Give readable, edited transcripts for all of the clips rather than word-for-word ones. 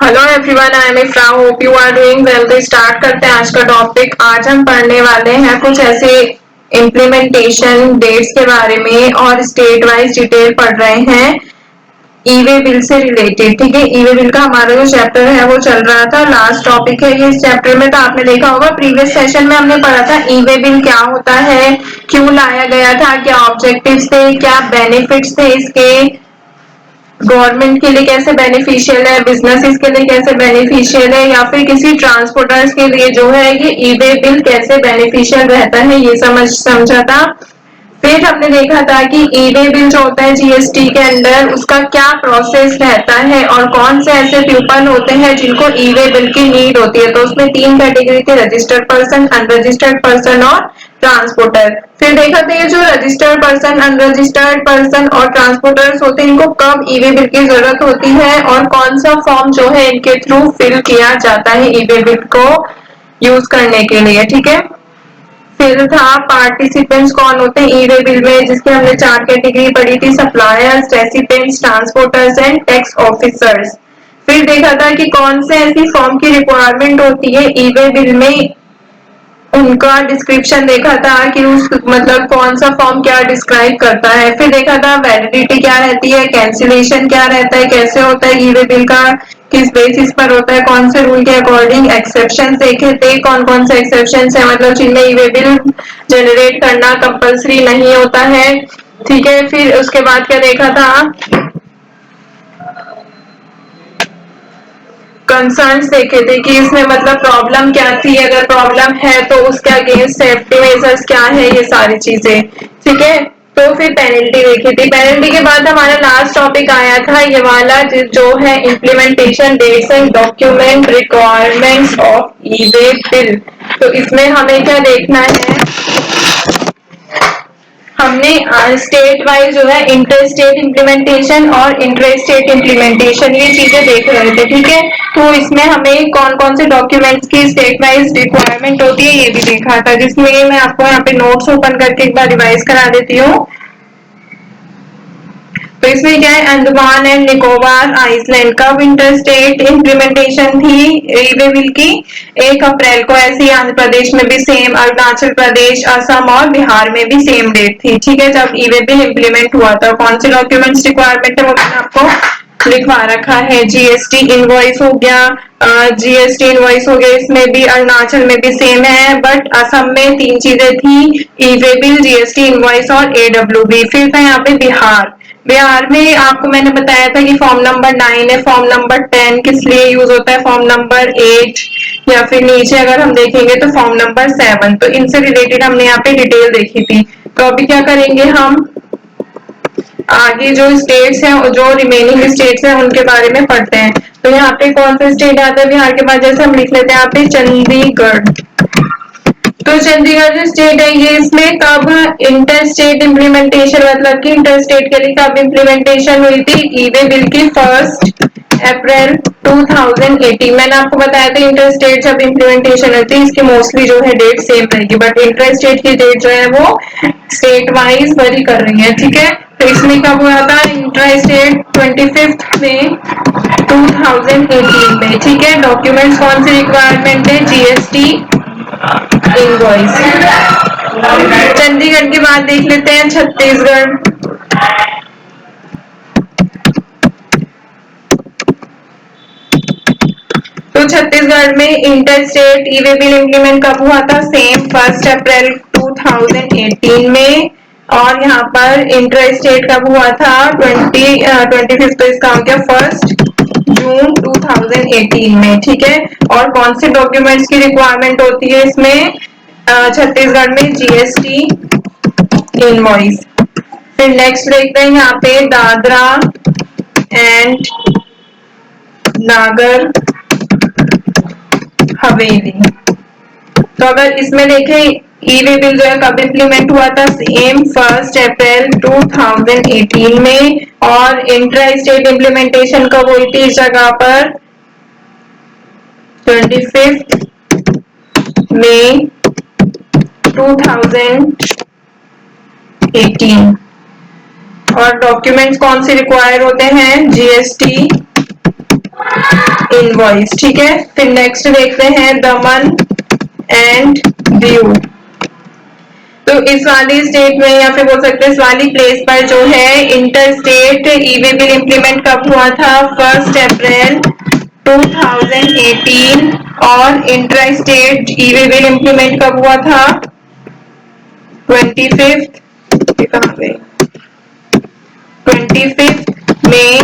Hello everyone, I am Ifra, hope you are doing well. तो start करते हैं आज का टॉपिक। आज हम पढ़ने वाले हैं कुछ ऐसे इम्प्लीमेंटेशन डेट्स के बारे में और स्टेट वाइज डिटेल पढ़ रहे हैं ई वे बिल से रिलेटेड। ठीक है, ई वे बिल का हमारा जो चैप्टर है वो चल रहा था, लास्ट टॉपिक है ये इस चैप्टर में। तो आपने देखा होगा प्रीवियस सेशन में हमने पढ़ा था ई वे बिल क्या होता है, क्यों लाया गया था, क्या ऑब्जेक्टिव्स थे, क्या बेनिफिट्स थे इसके, गवर्नमेंट के लिए कैसे बेनिफिशियल है, बिजनेसेस के लिए कैसे बेनिफिशियल है, या फिर किसी ट्रांसपोर्टर्स के लिए जो है ये ई वे बिल कैसे बेनिफिशियल रहता है, ये समझा था। फिर हमने देखा था कि ई वे बिल जो होता है जीएसटी के अंडर उसका क्या प्रोसेस रहता है और कौन से ऐसे पीपल होते हैं जिनको ई वे बिल की नीड होती है। तो उसमें तीन कैटेगरी थे, रजिस्टर्ड पर्सन, अनरजिस्टर्ड पर्सन और ट्रांसपोर्टर। फिर देखा था ये जो रजिस्टर्ड पर्सन, अनरजिस्टर्ड पर्सन और ट्रांसपोर्टर्स होते हैं इनको कब ई वे बिल की जरूरत होती है और कौन सा फॉर्म जो है इनके थ्रू फिल किया जाता है ई वे बिल को यूज करने के लिए। ठीक है, फिर था पार्टिसिपेंट्स कौन होते हैं ई वे बिल में, जिसके हमने चार कैटेगरी पढ़ी थी, suppliers, recipients, transporters and tax officers. फिर देखा था कि कौन से ऐसी फॉर्म की रिक्वायरमेंट होती है ई वे बिल में, उनका डिस्क्रिप्शन देखा था कि उस मतलब कौन सा फॉर्म क्या डिस्क्राइब करता है। फिर देखा था वैलिडिटी क्या रहती है, कैंसिलेशन क्या रहता है, कैसे होता है ई वे बिल का, किस बेसिस पर होता है, कौन से रूल के अकॉर्डिंग। एक्सेप्शन देखे थे, कौन कौन से एक्सेप्शन है, मतलब जिनमें ई वे बिल जनरेट करना कंपल्सरी नहीं होता है। ठीक है, फिर उसके बाद क्या देखा था, कंसर्न्स देखे थे कि इसमें मतलब प्रॉब्लम क्या थी, अगर प्रॉब्लम है तो उसके अगेंस्ट सेफ्टी मेजर्स क्या है, ये सारी चीजें। ठीक है, तो फिर पेनल्टी देखी थी। पेनल्टी के बाद हमारा लास्ट टॉपिक आया था ये वाला जो है implementation dates and document requirements of e way bill. तो इसमें हमें क्या देखना है, हमने स्टेट वाइज जो है इंटर स्टेट इम्प्लीमेंटेशन और इंटर स्टेट इम्प्लीमेंटेशन ये चीजें देख रहे थे। ठीक है, तो इसमें हमें कौन कौन से डॉक्यूमेंट्स की स्टेट वाइज रिक्वायरमेंट होती है ये भी देखा था, जिसमें मैं आपको यहाँ पे नोट्स ओपन करके एक बार रिवाइज करा देती हूँ। तो इसमें क्या है, अंडमान एंड निकोबार आइसलैंड का विंटर स्टेट इम्प्लीमेंटेशन थी ई वे बिल की 1 अप्रैल को। ऐसे ही आंध्र प्रदेश में भी सेम, अरुणाचल प्रदेश, असम और बिहार में भी सेम डेट थी। ठीक है, जब ई वे बिल इम्प्लीमेंट हुआ था। कौन से डॉक्यूमेंट्स रिक्वायरमेंट है वो मैंने आपको लिखवा रखा है। जीएसटी इनवॉइस हो गया, जीएसटी इनवॉइस हो गया, इसमें भी अरुणाचल में भी सेम है, बट असम में तीन चीजें थी, ई वे बिल, जीएसटी इनवॉइस और एडब्ल्यूबी। फिर था यहाँ पे बिहार। बिहार में आपको मैंने बताया था कि फॉर्म नंबर 9 है, फॉर्म नंबर 10 किस लिए यूज होता है, फॉर्म नंबर 8, या फिर नीचे अगर हम देखेंगे तो फॉर्म नंबर 7। तो इनसे रिलेटेड हमने यहाँ पे डिटेल देखी थी। तो अभी क्या करेंगे, हम आगे जो स्टेट्स हैं, जो रिमेनिंग स्टेट्स हैं उनके बारे में पढ़ते हैं। तो यहाँ पे कौन सा स्टेट आता है बिहार के बाद, जैसे हम लिख लेते हैं यहाँ पे चंडीगढ़। तो चंडीगढ़ जो स्टेट है ये, इसमें कब इंटर स्टेट इम्प्लीमेंटेशन, मतलब कि इंटर स्टेट के लिए कब इम्प्लीमेंटेशन हुई थी ई वे बिल की, 1 अप्रैल 2018। मैंने आपको बताया था इंटर स्टेट जब इम्प्लीमेंटेशन होती है इसकी मोस्टली जो है डेट सेम रहेगी, बट इंटर स्टेट की डेट जो है वो स्टेट वाइज वरी कर रही है। ठीक है, तो इसमें कब हुआ था इंटर स्टेट, 25 मई 2018 में। ठीक है, डॉक्यूमेंट्स कौन सी रिक्वायरमेंट है, जीएसटी इनवॉइस। चंडीगढ़ के बाद देख लेते हैं छत्तीसगढ़। तो छत्तीसगढ़ में इंटर स्टेट ई वे बिल इम्प्लीमेंट कब हुआ था, सेम 1 अप्रैल 2018 में। और यहाँ पर इंटर स्टेट कब हुआ था, 25 तो इसका हो गया 1 जून 2018 में। ठीक है, और कौन से डॉक्यूमेंट्स की रिक्वायरमेंट होती है इसमें, छत्तीसगढ़ में जीएसटी इनवॉइस। फिर नेक्स्ट देखते हैं यहाँ पे दादरा एंड नागर हवेली। तो अगर इसमें देखें ई वे बिल जो है कब इम्प्लीमेंट हुआ था, सेम 1 अप्रैल 2018 में। और इंटर स्टेट इम्प्लीमेंटेशन कब हुई थी इस जगह पर, 25 मई 2018। और डॉक्यूमेंट्स कौन से रिक्वायर होते हैं, जीएसटी इनवॉइस, ठीक है। फिर नेक्स्ट देखते हैं दमन एंड दीव। तो इस वाली स्टेट में या फिर बोल सकते हैं इस वाली प्लेस पर जो है इंटर स्टेट ई वे बिल इम्प्लीमेंट कब हुआ था? 1 अप्रैल 2018। और इंटर स्टेट ई वे बिल इम्प्लीमेंट कब हुआ था? 25 मई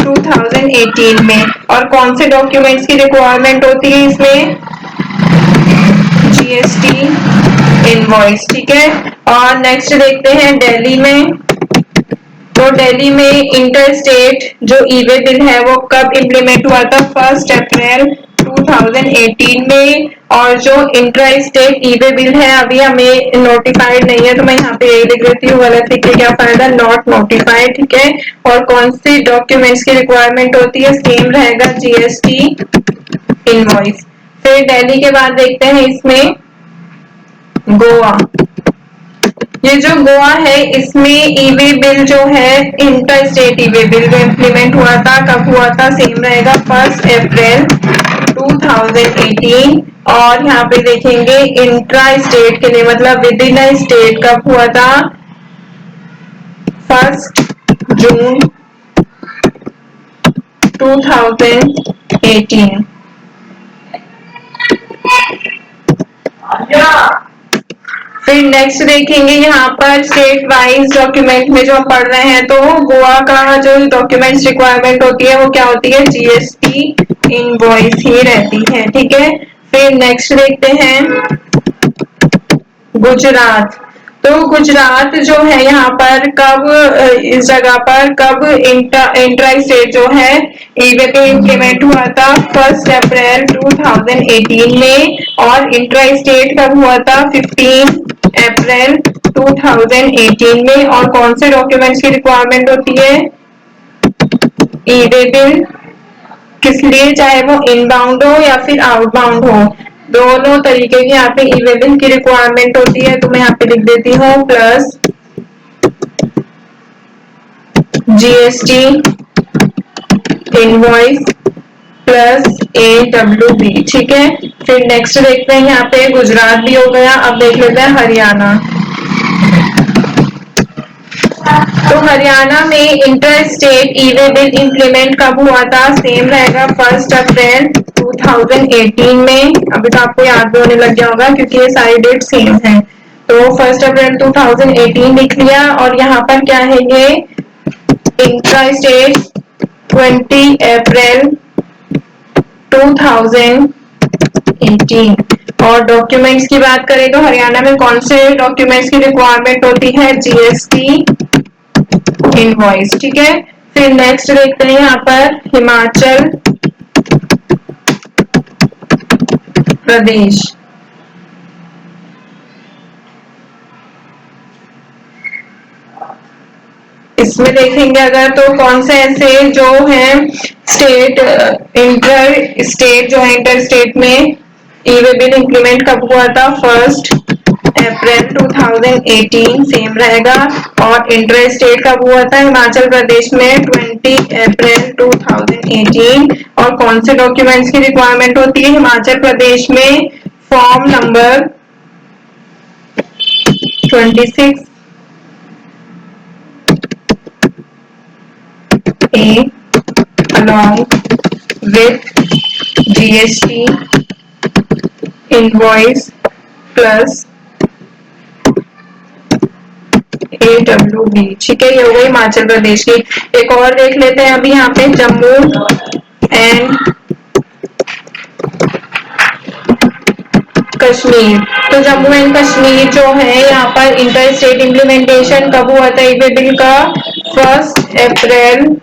2018 में। और कौन से डॉक्यूमेंट्स की रिक्वायरमेंट होती है इसमें? जीएसटी इनवॉइस, ठीक है। और नेक्स्ट देखते हैं दिल्ली में। तो दिल्ली में इंटर स्टेट जो ई वे बिल है वो कब इम्प्लीमेंट हुआ था? 1 अप्रैल 2018 में। और जो इंटर स्टेट ई वे बिल है अभी हमें नोटिफाइड नहीं है, तो मैं यहाँ पे यही लिख देती हूँ, गलत लिख के क्या फायदा, नॉट नोटिफाइड, ठीक है। और कौन सी डॉक्यूमेंट्स की रिक्वायरमेंट होती है? सेम रहेगा, जीएसटी इनवॉइस। फिर दिल्ली के बाद देखते हैं इसमें गोवा। ये जो गोवा है इसमें ई वे बिल जो है इंटर स्टेट ई वे बिल जो इम्प्लीमेंट हुआ था कब हुआ था? सेम रहेगा, 1 अप्रैल 2018। और यहाँ पे देखेंगे इंट्रा स्टेट के लिए मतलब विद इन स्टेट कब हुआ था? 1 जून 2018। फिर नेक्स्ट देखेंगे यहाँ पर स्टेट वाइज डॉक्यूमेंट में जो हम पढ़ रहे हैं, तो गोवा का जो डॉक्यूमेंट्स रिक्वायरमेंट होती है वो क्या होती है? जीएसटी इनवॉइस ही रहती है, ठीक है। फिर नेक्स्ट देखते हैं गुजरात। तो गुजरात जो है यहाँ पर कब इस जगह पर कब इंट्रा स्टेट जो है ई वे बिल इम्प्लीमेंट हुआ था? 1 अप्रैल 2018 में। और इंट्रा स्टेट कब हुआ था? 15 अप्रैल 2018 में। और कौन से डॉक्यूमेंट्स की रिक्वायरमेंट होती है? ई वे बिल किस लिए, चाहे वो इनबाउंड हो या फिर आउटबाउंड हो, दोनों तरीके की यहाँ पे ई वे बिल की रिक्वायरमेंट होती है। तो मैं यहाँ पे लिख देती हूँ plus GST invoice plus AWB, ठीक है। फिर नेक्स्ट देखते हैं यहाँ पे गुजरात भी हो गया। अब देख लेते हैं हरियाणा। तो हरियाणा में इंटर स्टेट ई वे बिल इम्प्लीमेंट कब हुआ था? सेम रहेगा, 1 अप्रैल 2018 में। अभी तो आपको याद भी होने लग गया होगा क्योंकि ये सारी डेट सेम है। तो 1 अप्रैल 2018 लिख लिया। और यहाँ पर क्या है, ये इंट्रा स्टेट 20 अप्रैल 2018। और डॉक्यूमेंट्स की बात करें तो हरियाणा में कौन से डॉक्यूमेंट्स की रिक्वायरमेंट होती है? जीएसटी इनवॉइस, ठीक है। फिर नेक्स्ट देखते हैं यहाँ पर हिमाचल प्रदेश। इसमें देखेंगे अगर तो कौन से ऐसे जो है स्टेट इंटर स्टेट जो है इंटर स्टेट में ई वे बिल इम्प्लीमेंट कब हुआ था? 1 अप्रैल 2018 सेम रहेगा। और इंटर स्टेट कब हुआ था? हिमाचल प्रदेश में 20 अप्रैल 2018। और कौन से डॉक्यूमेंट्स की रिक्वायरमेंट होती है हिमाचल प्रदेश में? Form number 26 A along with GST invoice plus AWB, ठीक है। ये हो गई हिमाचल प्रदेश की। एक और देख लेते हैं अभी यहाँ पे जम्मू एंड कश्मीर। तो जम्मू एंड कश्मीर जो है यहाँ पर इंटर स्टेट इम्प्लीमेंटेशन कब हुआ था ई वे बिल का? 1 अप्रैल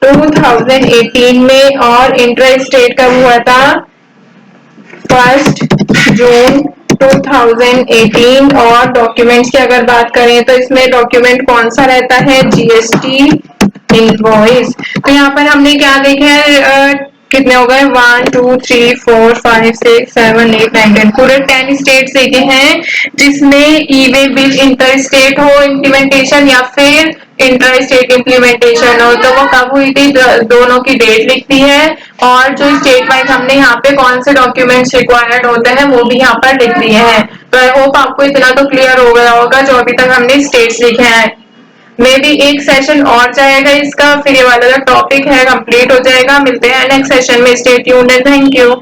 2018 में। और इंटर स्टेट कब हुआ था? 1 जून 2018। और डॉक्यूमेंट्स की अगर बात करें तो इसमें डॉक्यूमेंट कौन सा रहता है? GST invoice. तो यहाँ पर हमने क्या देखा है, कितने हो गए? 1 2 3 4 5 6 7 8 9 10 पूरे 10 स्टेट देखे हैं जिसमें ई वे बिल इंटर स्टेट हो इम्प्लीमेंटेशन या फिर इंटर स्टेट इम्प्लीमेंटेशन हो। तो वो कब हुई थी? दोनों की डेट लिखती है और जो स्टेट वाइज हमने यहाँ पे कौन से डॉक्यूमेंट्स रिक्वायर्ड होते हैं वो भी यहाँ पर लिख दिए हैं। तो आई होप आपको इतना तो क्लियर हो गया होगा जो अभी तक हमने स्टेट्स लिखे हैं। मे बी एक सेशन और जाएगा इसका, फिर ये वाला जो टॉपिक है कंप्लीट हो जाएगा। मिलते हैं नेक्स्ट सेशन में। Stay tuned and thank you.